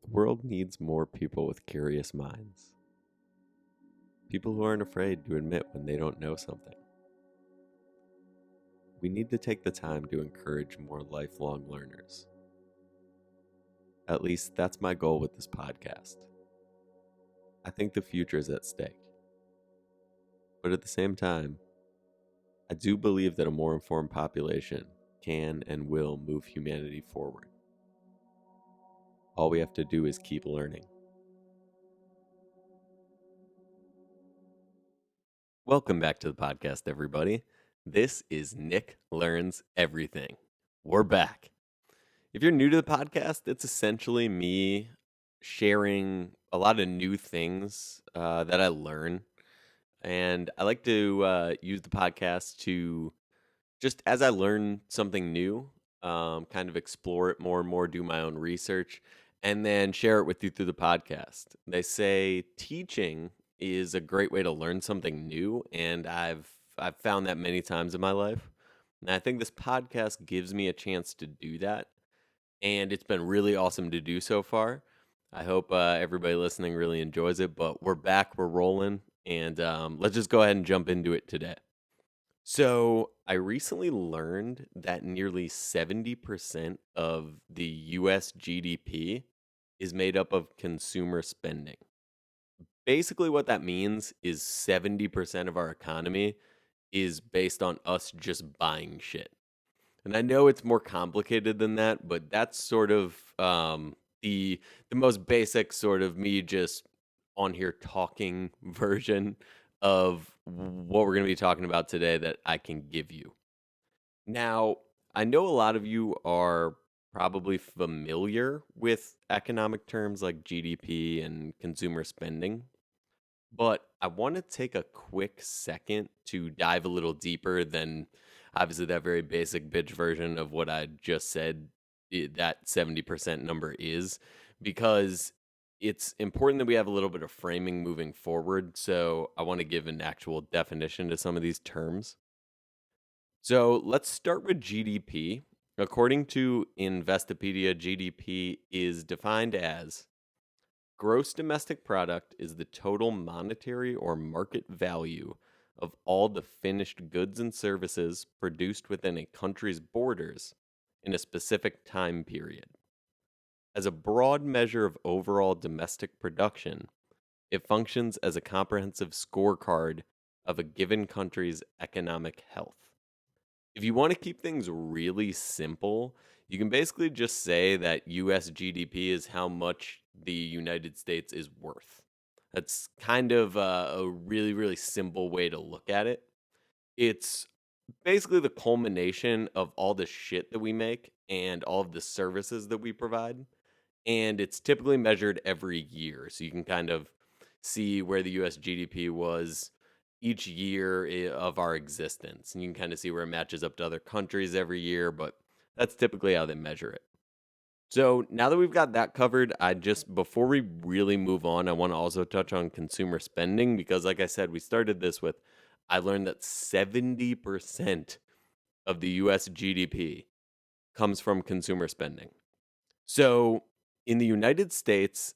The world needs more people with curious minds. People who aren't afraid to admit when they don't know something. We need to take the time to encourage more lifelong learners. At least that's my goal with this podcast. I think the future is at stake. But at the same time, I do believe that a more informed population can and will move humanity forward. All we have to do is keep learning. Welcome back to the podcast, everybody. This is Nick Learns Everything. We're back. If you're new to the podcast, it's essentially me sharing a lot of new things that I learn. And I like to use the podcast to just as I learn something new, kind of explore it more and more, do my own research, and then share it with you through the podcast. They say teaching is a great way to learn something new, and I've found that many times in my life. And I think this podcast gives me a chance to do that, and it's been really awesome to do so far. I hope everybody listening really enjoys it. But we're back, we're rolling, and let's just go ahead and jump into it today. So, I recently learned that nearly 70% of the US GDP is made up of consumer spending. Basically, what that means is 70% of our economy is based on us just buying shit. And I know it's more complicated than that, but that's sort of the most basic sort of me just on here talking version of what we're going to be talking about today that I can give you. Now, I know a lot of you are probably familiar with economic terms like GDP and consumer spending, but I want to take a quick second to dive a little deeper than obviously that very basic bitch version of what I just said that 70% number is, because it's important that we have a little bit of framing moving forward. So I want to give an actual definition to some of these terms. So let's start with GDP. According to Investopedia, GDP is defined as gross domestic product is the total monetary or market value of all the finished goods and services produced within a country's borders in a specific time period. As a broad measure of overall domestic production, it functions as a comprehensive scorecard of a given country's economic health. If you want to keep things really simple, you can basically just say that US GDP is how much the United States is worth. That's kind of a really, really simple way to look at it. It's basically the culmination of all the shit that we make and all of the services that we provide. And it's typically measured every year. So you can kind of see where the US GDP was each year of our existence. And you can kind of see where it matches up to other countries every year, but that's typically how they measure it. So now that we've got that covered, before we really move on, I want to also touch on consumer spending because, like I said, we started this with I learned that 70% of the US GDP comes from consumer spending. So in the United States,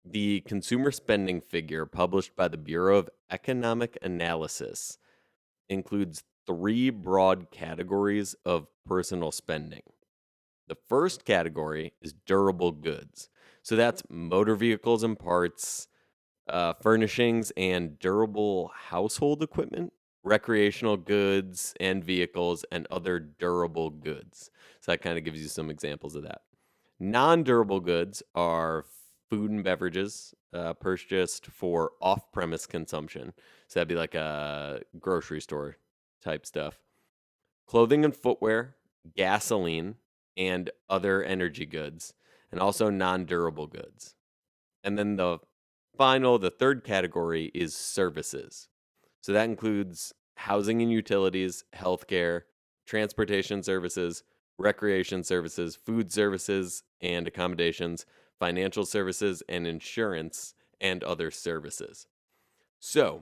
the consumer spending figure published by the Bureau of Economic Analysis includes three broad categories of personal spending. The first category is durable goods. So that's motor vehicles and parts, furnishings, and durable household equipment, recreational goods and vehicles, and other durable goods. So that kind of gives you some examples of that. Non durable goods are food and beverages purchased for off premise consumption. So that'd be like a grocery store type stuff. Clothing and footwear, gasoline, and other energy goods, and also non durable goods. And then the third category is services. So that includes housing and utilities, healthcare, transportation services, recreation services, food services and accommodations, financial services, and insurance and other services. So,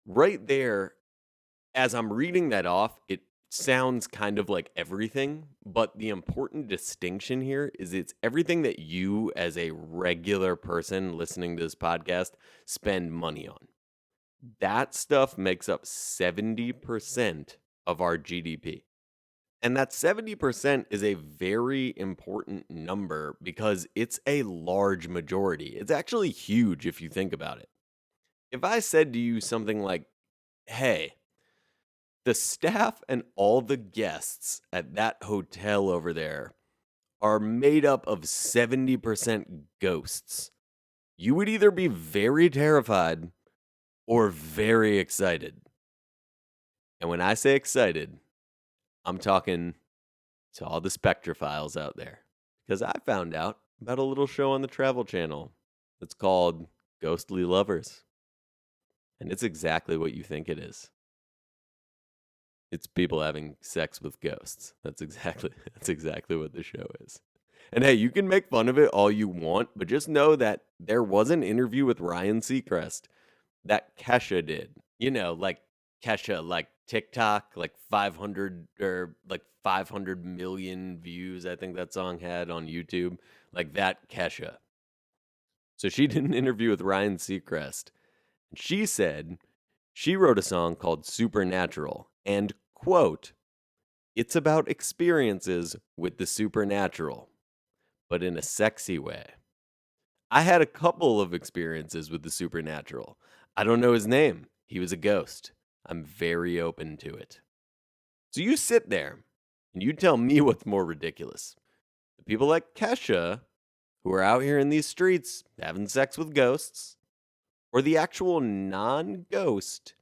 right there, as I'm reading that off, it sounds kind of like everything, but the important distinction here is it's everything that you, as a regular person listening to this podcast, spend money on. That stuff makes up 70% of our GDP. And that 70% is a very important number because it's a large majority. It's actually huge if you think about it. If I said to you something like, hey, the staff and all the guests at that hotel over there are made up of 70% ghosts, you would either be very terrified or very excited. And when I say excited, I'm talking to all the Spectrophiles out there. Because I found out about a little show on the Travel Channel that's called Ghostly Lovers. And it's exactly what you think it is. It's people having sex with ghosts. That's exactly what the show is. And hey, you can make fun of it all you want, but just know that there was an interview with Ryan Seacrest that Kesha did. You know, like Kesha, like TikTok, like 500 million views, I think that song had on YouTube. Like that Kesha. So she did an interview with Ryan Seacrest. And she said she wrote a song called Supernatural. And, quote, it's about experiences with the supernatural, but in a sexy way. I had a couple of experiences with the supernatural. I don't know his name. He was a ghost. I'm very open to it. So you sit there and you tell me what's more ridiculous. The people like Kesha, who are out here in these streets having sex with ghosts, or the actual non-ghost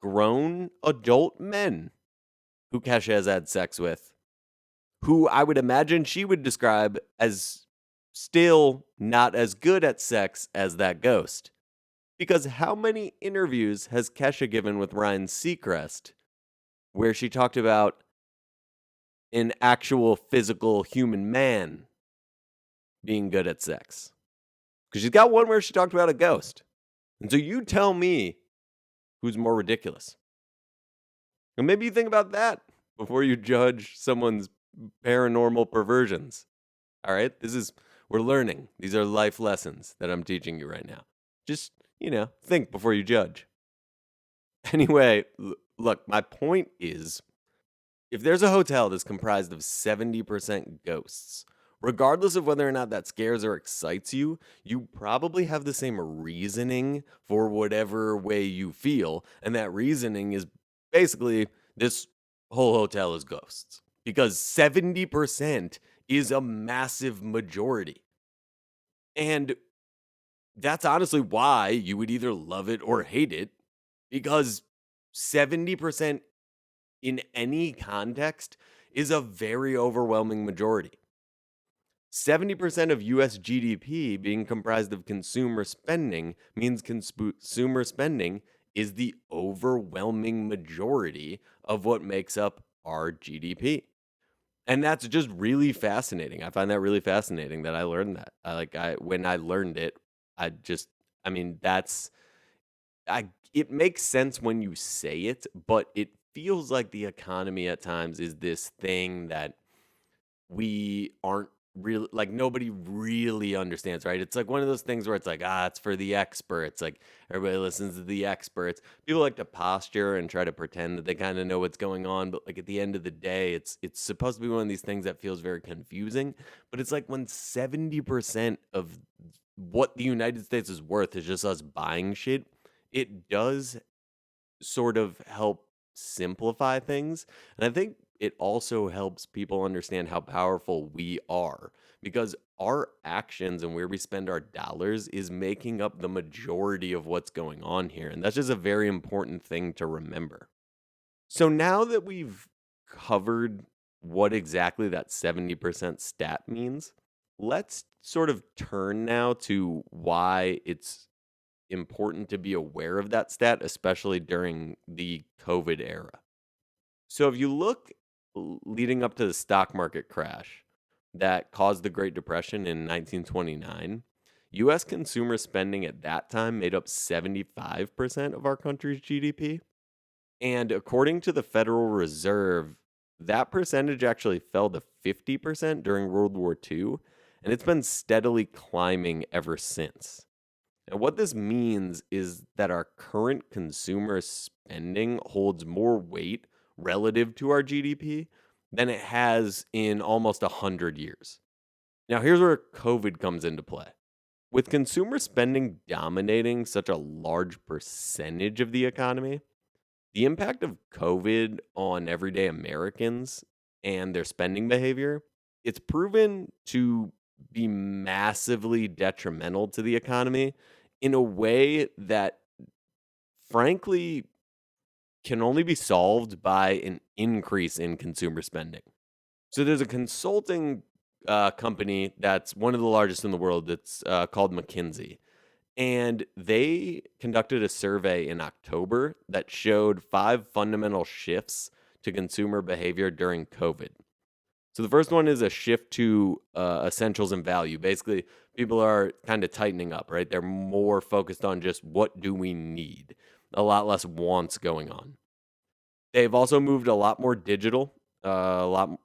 grown adult men who Kesha has had sex with, who I would imagine she would describe as still not as good at sex as that ghost. Because how many interviews has Kesha given with Ryan Seacrest where she talked about an actual physical human man being good at sex? Because she's got one where she talked about a ghost. And so you tell me who's more ridiculous. And maybe you think about that before you judge someone's paranormal perversions. All right? We're learning. These are life lessons that I'm teaching you right now. Just, think before you judge. Anyway, look, my point is, if there's a hotel that's comprised of 70% ghosts, regardless of whether or not that scares or excites you, you probably have the same reasoning for whatever way you feel. And that reasoning is basically this whole hotel is ghosts. Because 70% is a massive majority. And that's honestly why you would either love it or hate it. Because 70% in any context is a very overwhelming majority. 70% of US GDP being comprised of consumer spending means consumer spending is the overwhelming majority of what makes up our GDP. And that's just really fascinating. I find that really fascinating that I learned that. When I learned it, it makes sense when you say it, but it feels like the economy at times is this thing that we aren't really, like, nobody really understands, right? It's like one of those things where it's like, it's for the experts. Like, everybody listens to the experts. People like to posture and try to pretend that they kind of know what's going on, but like at the end of the day, it's supposed to be one of these things that feels very confusing. But it's like when 70% of what the United States is worth is just us buying shit, it does sort of help simplify things. And I think it also helps people understand how powerful we are, because our actions and where we spend our dollars is making up the majority of what's going on here. And that's just a very important thing to remember. So now that we've covered what exactly that 70% stat means, let's sort of turn now to why it's important to be aware of that stat, especially during the COVID era. So if you look leading up to the stock market crash that caused the Great Depression in 1929, U.S. consumer spending at that time made up 75% of our country's GDP. And according to the Federal Reserve, that percentage actually fell to 50% during World War II, and it's been steadily climbing ever since. And what this means is that our current consumer spending holds more weight relative to our GDP than it has in almost 100 years. Now, here's where COVID comes into play. With consumer spending dominating such a large percentage of the economy, the impact of COVID on everyday Americans and their spending behavior, it's proven to be massively detrimental to the economy in a way that frankly can only be solved by an increase in consumer spending. So there's a consulting company that's one of the largest in the world that's called McKinsey. And they conducted a survey in October that showed 5 fundamental shifts to consumer behavior during COVID. So the first one is a shift to essentials and value. Basically, people are kind of tightening up, right? They're more focused on just what do we need, a lot less wants going on. They've also moved a lot more digital. A lot.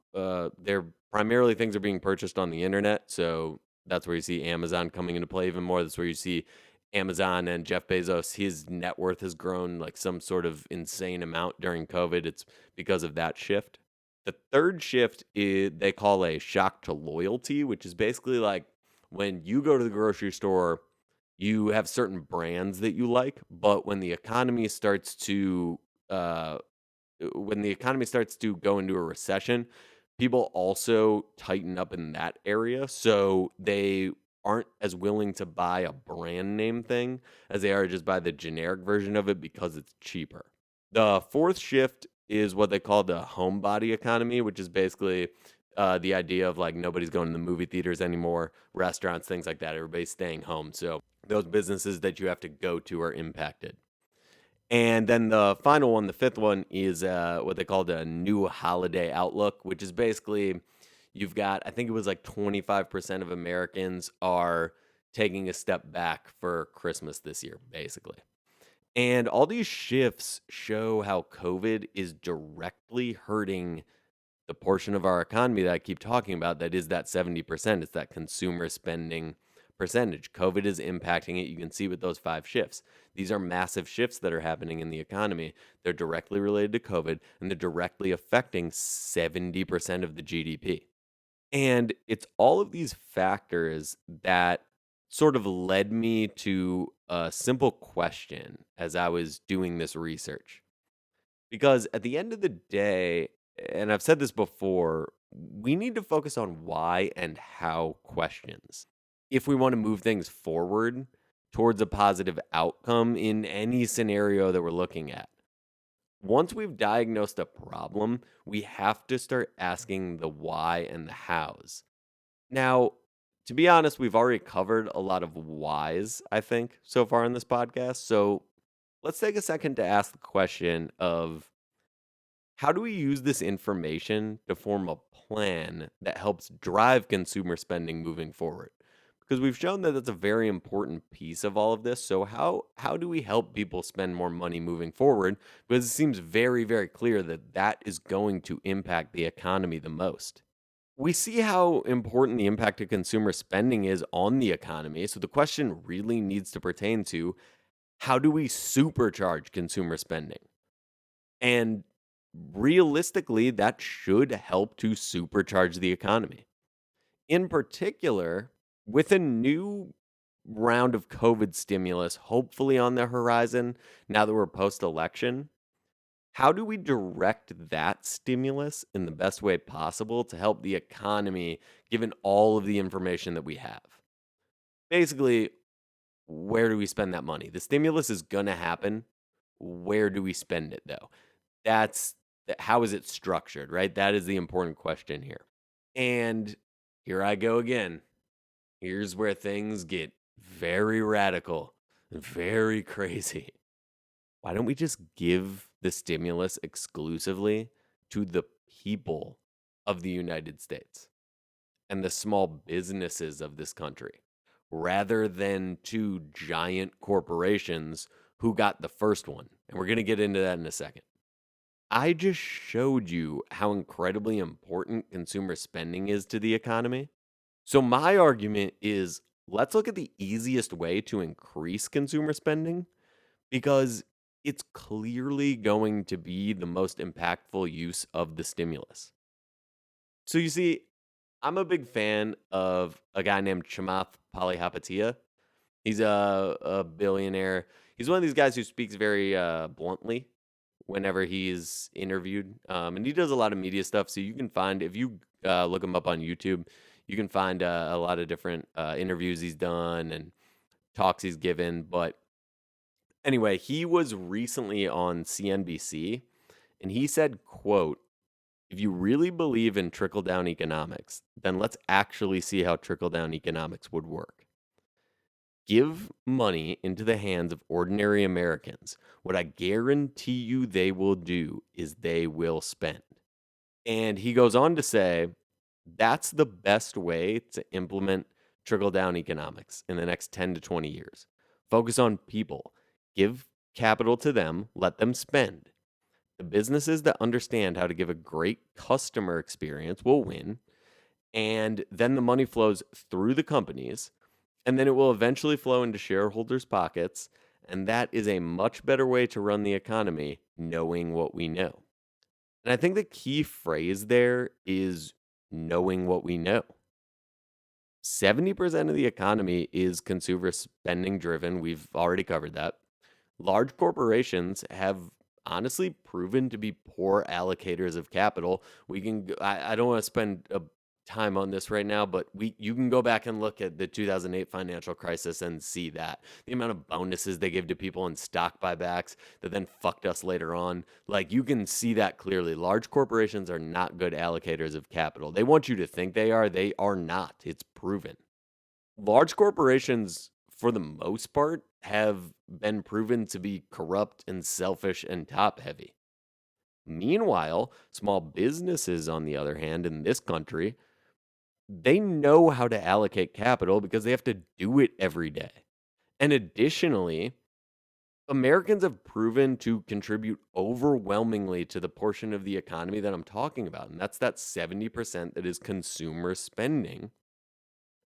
They're primarily things are being purchased on the internet, so that's where you see Amazon coming into play even more. That's where you see Amazon and Jeff Bezos. His net worth has grown like some sort of insane amount during COVID. It's because of that shift. The third shift is they call a shock to loyalty, which is basically like when you go to the grocery store, you have certain brands that you like, but uh, when the economy starts to go into a recession, people also tighten up in that area. So they aren't as willing to buy a brand name thing as they are just buy the generic version of it because it's cheaper. The fourth shift is what they call the homebody economy, which is basically the idea of like nobody's going to the movie theaters anymore, restaurants, things like that. Everybody's staying home. So those businesses that you have to go to are impacted. And then the final one, the fifth one, is what they call the new holiday outlook, which is basically you've got, I think it was like 25% of Americans are taking a step back for Christmas this year, basically. And all these shifts show how COVID is directly hurting the portion of our economy that I keep talking about that is that 70%. It's that consumer spending percentage. COVID is impacting it. You can see with those 5 shifts. These are massive shifts that are happening in the economy. They're directly related to COVID and they're directly affecting 70% of the GDP. And it's all of these factors that sort of led me to a simple question as I was doing this research. Because at the end of the day, and I've said this before, we need to focus on why and how questions. If we want to move things forward towards a positive outcome in any scenario that we're looking at. Once we've diagnosed a problem, we have to start asking the why and the hows. Now, to be honest, we've already covered a lot of whys, I think, so far in this podcast. So let's take a second to ask the question of how do we use this information to form a plan that helps drive consumer spending moving forward? Because we've shown that that's a very important piece of all of this. So how do we help people spend more money moving forward? Because it seems very, very clear that that is going to impact the economy the most. We see how important the impact of consumer spending is on the economy. So the question really needs to pertain to how do we supercharge consumer spending? And realistically, that should help to supercharge the economy. In particular, with a new round of COVID stimulus hopefully on the horizon now that we're post election, how do we direct that stimulus in the best way possible to help the economy given all of the information that we have? Basically, where do we spend that money? The stimulus is going to happen. Where do we spend it though? That's how is it structured, right? That is the important question here. And here I go again. Here's where things get very radical, very crazy. Why don't we just give the stimulus exclusively to the people of the United States and the small businesses of this country rather than to giant corporations who got the first one? And we're going to get into that in a second. I just showed you how incredibly important consumer spending is to the economy. So, my argument is let's look at the easiest way to increase consumer spending because it's clearly going to be the most impactful use of the stimulus. So, you see, I'm a big fan of a guy named Chamath Palihapitiya. He's a billionaire. He's one of these guys who speaks very bluntly whenever he's interviewed, and he does a lot of media stuff. So you can find if you look him up on YouTube, you can find a lot of different interviews he's done and talks he's given. But anyway, he was recently on CNBC, and he said, "quote If you really believe in trickle down economics, then let's actually see how trickle down economics would work." Give money into the hands of ordinary Americans. What I guarantee you they will do is they will spend. And he goes on to say that's the best way to implement trickle down economics in the next 10 to 20 years. Focus on people, give capital to them, let them spend. The businesses that understand how to give a great customer experience will win. And then the money flows through the companies and then it will eventually flow into shareholders' pockets. And that is a much better way to run the economy, knowing what we know. And I think the key phrase there is knowing what we know. 70% of the economy is consumer spending driven. We've already covered that. Large corporations have honestly proven to be poor allocators of capital. I don't want to spend time on this right now, but you can go back and look at the 2008 financial crisis and see that the amount of bonuses they give to people in stock buybacks that then fucked us later on. Like you can see that clearly. Large corporations are not good allocators of capital. They want you to think they are not. It's proven. Large corporations, for the most part, have been proven to be corrupt and selfish and top heavy. Meanwhile, small businesses, on the other hand, in this country, they know how to allocate capital because they have to do it every day. And additionally, Americans have proven to contribute overwhelmingly to the portion of the economy that I'm talking about. And that's that 70% that is consumer spending.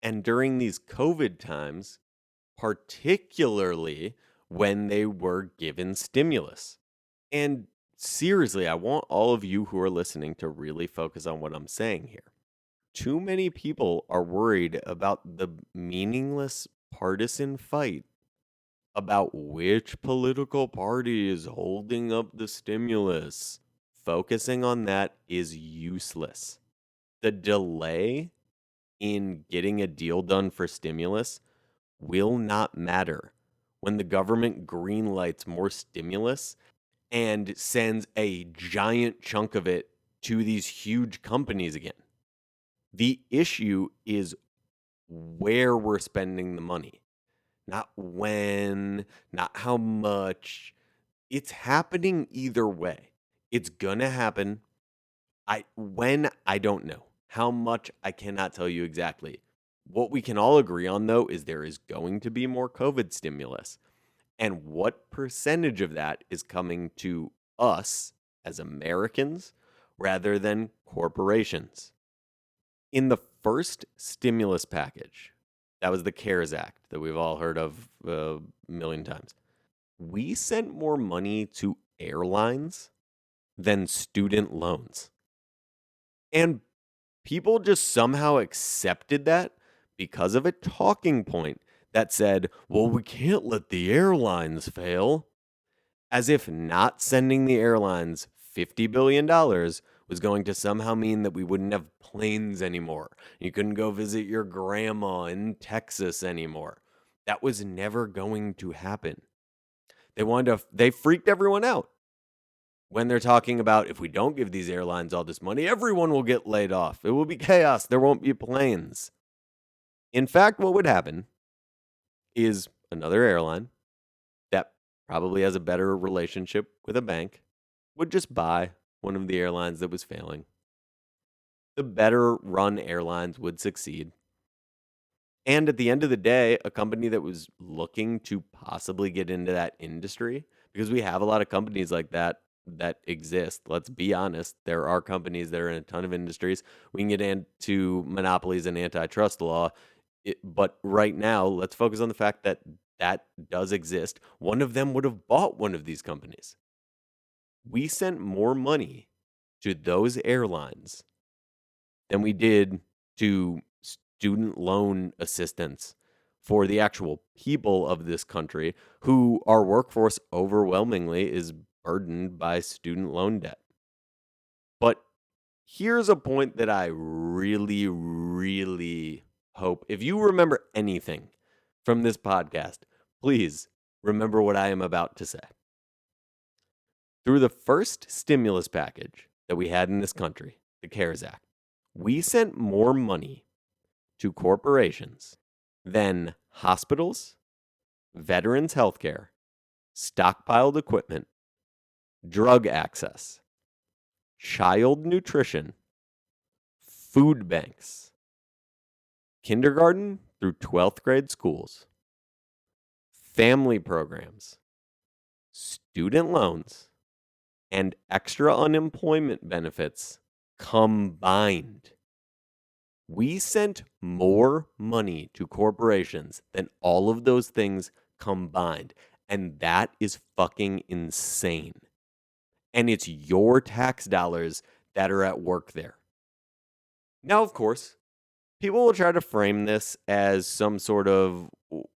And during these COVID times, particularly when they were given stimulus. And seriously, I want all of you who are listening to really focus on what I'm saying here. Too many people are worried about the meaningless partisan fight about which political party is holding up the stimulus. Focusing on that is useless. The delay in getting a deal done for stimulus will not matter when the government greenlights more stimulus and sends a giant chunk of it to these huge companies again. The issue is where we're spending the money, not when, not how much. It's happening either way. It's gonna happen. I don't know. How much I cannot tell you exactly. What we can all agree on though is there is going to be more COVID stimulus. And what percentage of that is coming to us as Americans rather than corporations? In the first stimulus package, that was the CARES Act that we've all heard of a million times. We sent more money to airlines than student loans. And people just somehow accepted that because of a talking point that said, well, we can't let the airlines fail. As if not sending the airlines $50 billion was going to somehow mean that we wouldn't have planes anymore. You couldn't go visit your grandma in Texas anymore. That was never going to happen. They freaked everyone out when they're talking about if we don't give these airlines all this money, everyone will get laid off. It will be chaos. There won't be planes. In fact, what would happen is another airline that probably has a better relationship with a bank would just buy one of the airlines that was failing. The better run airlines would succeed. And at the end of the day, a company that was looking to possibly get into that industry, because we have a lot of companies like that that exist. Let's be honest. There are companies that are in a ton of industries. We can get into monopolies and antitrust law. But right now, let's focus on the fact that that does exist. One of them would have bought one of these companies. We sent more money to those airlines than we did to student loan assistance for the actual people of this country, who our workforce overwhelmingly is burdened by student loan debt. But here's a point that I really, really hope, if you remember anything from this podcast, please remember what I am about to say. Through the first stimulus package that we had in this country, the CARES Act, we sent more money to corporations than hospitals, veterans healthcare, stockpiled equipment, drug access, child nutrition, food banks, kindergarten through 12th grade schools, family programs, student loans, and extra unemployment benefits combined. We sent more money to corporations than all of those things combined. And that is fucking insane. And it's your tax dollars that are at work there. Now, of course, people will try to frame this as some sort of,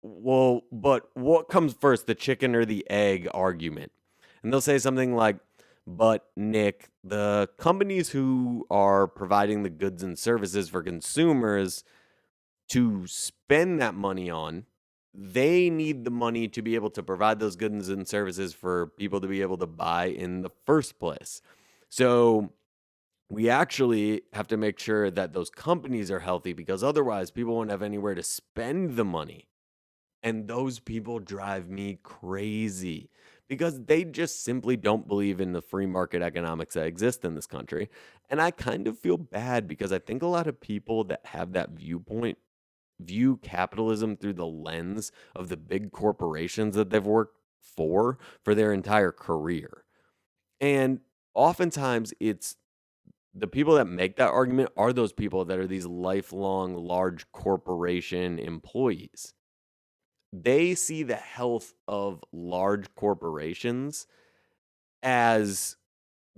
well, but what comes first, the chicken or the egg argument? And they'll say something like, but Nick, the companies who are providing the goods and services for consumers to spend that money on, they need the money to be able to provide those goods and services for people to be able to buy in the first place. So we actually have to make sure that those companies are healthy, because otherwise people won't have anywhere to spend the money. And those people drive me crazy, because they just simply don't believe in the free market economics that exist in this country. And I kind of feel bad, because I think a lot of people that have that viewpoint view capitalism through the lens of the big corporations that they've worked for their entire career. And oftentimes it's the people that make that argument are those people that are these lifelong large corporation employees. They see the health of large corporations as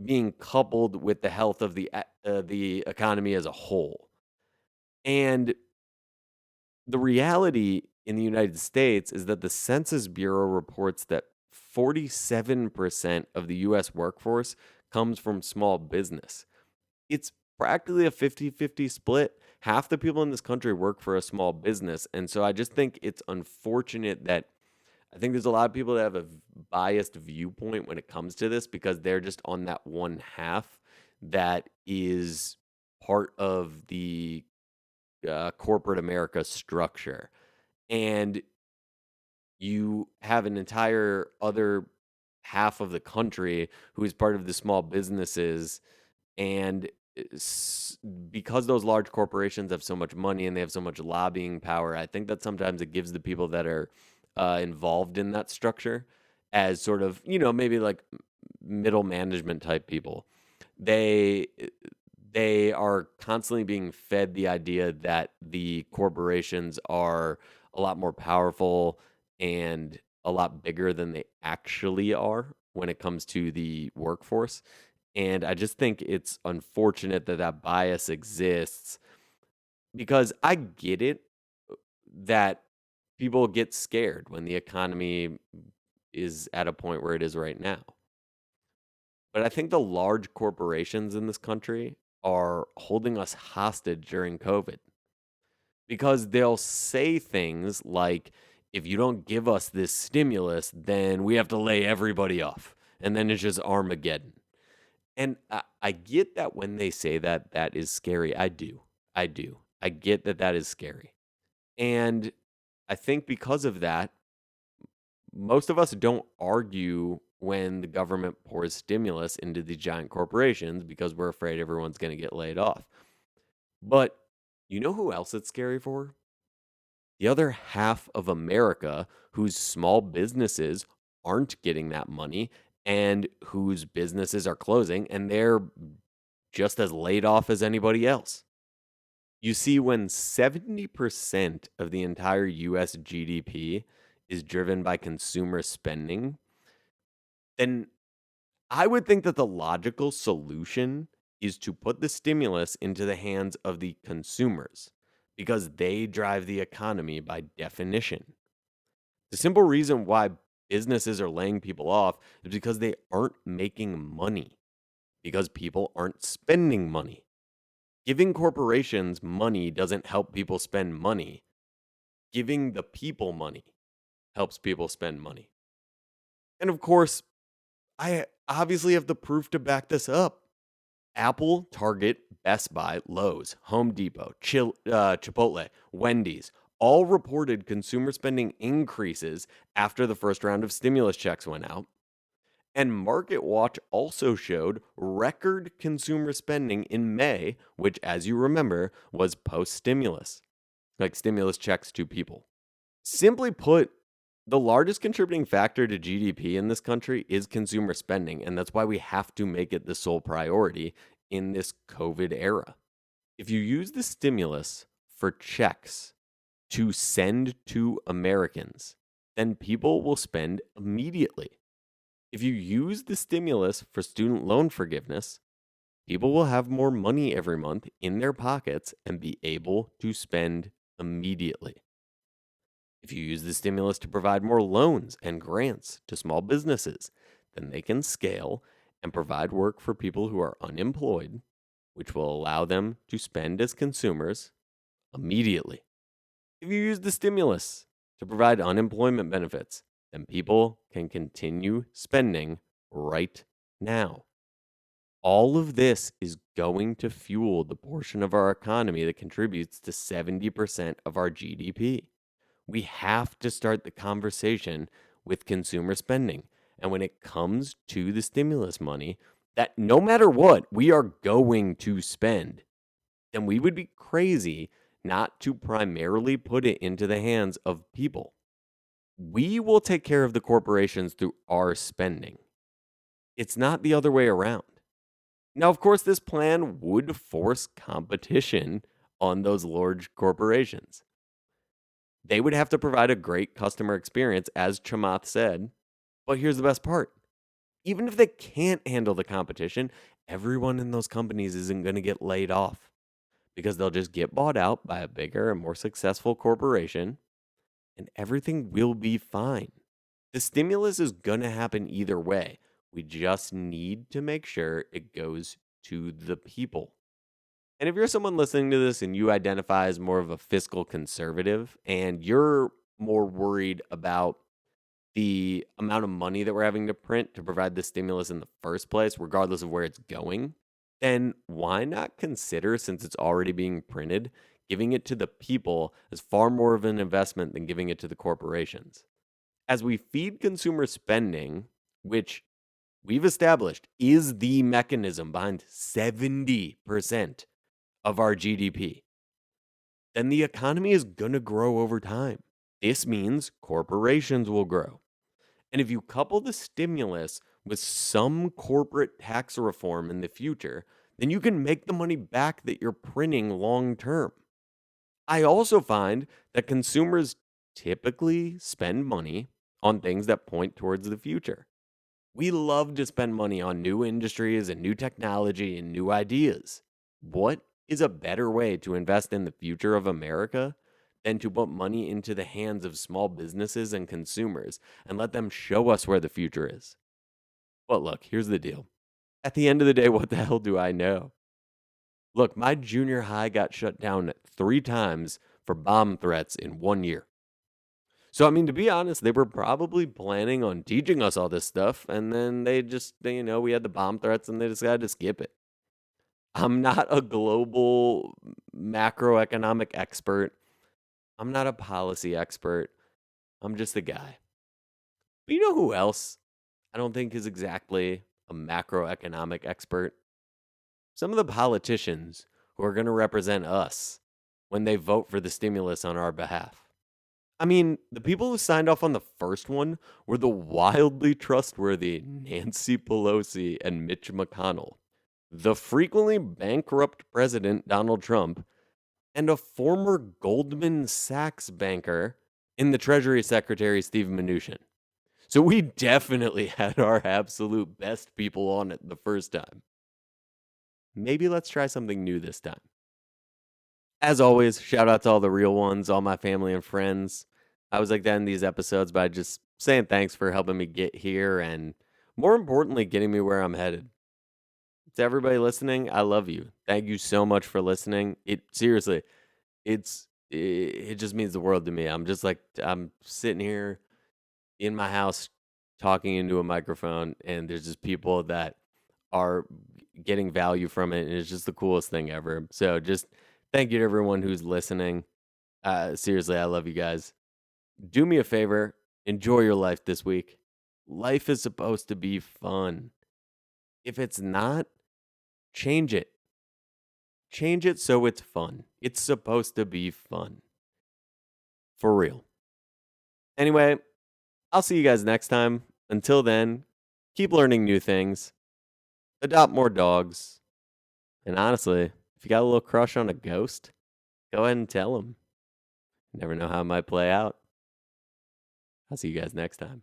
being coupled with the health of the economy as a whole. And the reality in the United States is that the Census Bureau reports that 47% of the US workforce comes from small business. It's practically a 50-50 split. Half the people in this country work for a small business. And so I just think it's unfortunate that I think there's a lot of people that have a biased viewpoint when it comes to this, because they're just on that one half that is part of the corporate America structure. And you have an entire other half of the country who is part of the small businesses. And because those large corporations have so much money and they have so much lobbying power, I think that sometimes it gives the people that are involved in that structure as sort of, maybe like middle management type people. They they are constantly being fed the idea that the corporations are a lot more powerful and a lot bigger than they actually are when it comes to the workforce. And I just think it's unfortunate that that bias exists, because I get it that people get scared when the economy is at a point where it is right now. But I think the large corporations in this country are holding us hostage during COVID, because they'll say things like, if you don't give us this stimulus, then we have to lay everybody off. And then it's just Armageddon. And I get that when they say that, that is scary. I do. I do. I get that that is scary. And I think because of that, most of us don't argue when the government pours stimulus into the giant corporations, because we're afraid everyone's going to get laid off. But you know who else it's scary for? The other half of America whose small businesses aren't getting that money and whose businesses are closing, and they're just as laid off as anybody else. You see, when 70% of the entire US GDP is driven by consumer spending, then I would think that the logical solution is to put the stimulus into the hands of the consumers because they drive the economy by definition. The simple reason why businesses are laying people off is because they aren't making money, because people aren't spending money. Giving corporations money doesn't help people spend money. Giving the people money helps people spend money. And of course, I obviously have the proof to back this up. Apple, Target, Best Buy, Lowe's, Home Depot, Chipotle, Wendy's all reported consumer spending increases after the first round of stimulus checks went out. And MarketWatch also showed record consumer spending in May, which, as you remember, was post stimulus, like stimulus checks to people. Simply put, the largest contributing factor to GDP in this country is consumer spending, and that's why we have to make it the sole priority in this COVID era. If you use the stimulus for checks to send to Americans, then people will spend immediately. If you use the stimulus for student loan forgiveness, people will have more money every month in their pockets and be able to spend immediately. If you use the stimulus to provide more loans and grants to small businesses, then they can scale and provide work for people who are unemployed, which will allow them to spend as consumers immediately. If you use the stimulus to provide unemployment benefits, then people can continue spending right now. All of this is going to fuel the portion of our economy that contributes to 70% of our GDP. We have to start the conversation with consumer spending. And when it comes to the stimulus money, that no matter what, we are going to spend, then we would be crazy not to primarily put it into the hands of people. We will take care of the corporations through our spending. It's not the other way around. Now, of course, this plan would force competition on those large corporations. They would have to provide a great customer experience, as Chamath said. But here's the best part. Even if they can't handle the competition, everyone in those companies isn't going to get laid off because they'll just get bought out by a bigger and more successful corporation and everything will be fine. The stimulus is going to happen either way. We just need to make sure it goes to the people. And if you're someone listening to this and you identify as more of a fiscal conservative and you're more worried about the amount of money that we're having to print to provide the stimulus in the first place, regardless of where it's going, then why not consider, since it's already being printed, giving it to the people as far more of an investment than giving it to the corporations? As we feed consumer spending, which we've established is the mechanism behind 70% of our GDP, then the economy is going to grow over time. This means corporations will grow. And if you couple the stimulus with some corporate tax reform in the future, then you can make the money back that you're printing long term. I also find that consumers typically spend money on things that point towards the future. We love to spend money on new industries and new technology and new ideas. What is a better way to invest in the future of America than to put money into the hands of small businesses and consumers and let them show us where the future is? But look, here's the deal. At the end of the day, what the hell do I know? Look, my junior high got shut down 3 times for bomb threats in 1 year. So, I mean, to be honest, they were probably planning on teaching us all this stuff, and then we had the bomb threats and they decided to skip it. I'm not a global macroeconomic expert. I'm not a policy expert. I'm just a guy. But you know who else I don't think is exactly a macroeconomic expert? Some of the politicians who are going to represent us when they vote for the stimulus on our behalf. I mean, the people who signed off on the first one were the wildly trustworthy Nancy Pelosi and Mitch McConnell, the frequently bankrupt President Donald Trump, and a former Goldman Sachs banker in the Treasury Secretary Steve Mnuchin. So we definitely had our absolute best people on it the first time. Maybe let's try something new this time. As always, shout out to all the real ones, all my family and friends. I was like that in these episodes by just saying thanks for helping me get here and more importantly, getting me where I'm headed. To everybody listening, I love you. Thank you so much for listening. It seriously, it just means the world to me. I'm just like I'm sitting here in my house talking into a microphone and there's just people that are getting value from it and it's just the coolest thing ever. So just thank you to everyone who's listening. Seriously, I love you guys. Do me a favor, enjoy your life this week. Life is supposed to be fun. If it's not, change it. Change it so it's fun. It's supposed to be fun. For real. Anyway, I'll see you guys next time. Until then, keep learning new things, adopt more dogs, and honestly, if you got a little crush on a ghost, go ahead and tell him. You never know how it might play out. I'll see you guys next time.